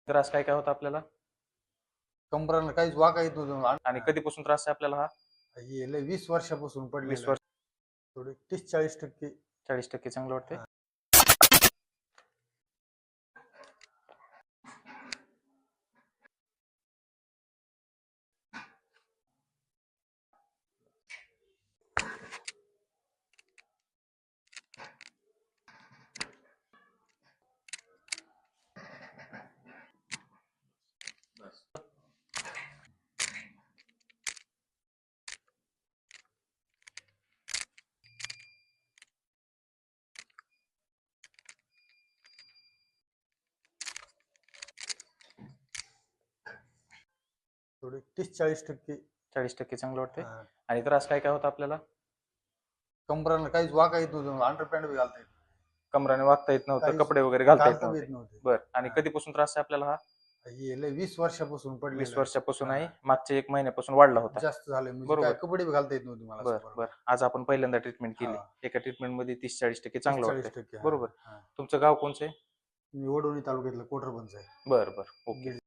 त्रास काय काय होता आपल्याला कंबराला काहीच वाका येत नव्हतं आणि कधीपासून त्रास आहे आपल्याला हा? हे लय 20 वर्षापासून 20 पडलेलं वर्ष थोडे 30-40% 40% चांगलं वाटतंय. हा. थोडे 30-40% 40% चांगलं वाटतंय. हा. आणि त्रास काय काय होता आपल्याला? कंबराला काहीच वाका येत नव्हतं अंडरपॅन्ट बी घालता येत कमराने वागता येत नव्हतं, काहीच कपडे वगैरे घालता येत घालता बी येत नव्हते. नव्हते. बर. आणि हा. कधीपासून त्रास आहे आपल्याला हा? हे लय 20 वर्षापासून 20 पडलेलं वर्षापासून आहे. हा. मागच्या 1 महिन्यापासून वाढला होता. जास्त झाले म्हणजे बरोबर. काय कपडे बी घालता येत नव्हते मला बर असं बर. आज आपण पहिल्यांदा ट्रीटमेंट केली. हा. एका ट्रीटमेंट मध्ये 30-40% चांगलं वाटतंय. 30-40% बरोबर. हा. तुमचं गाव कोणचं आहे? मी वडवणी तालुक्यातलं कोटरबंच आहे. बर बर. ओके.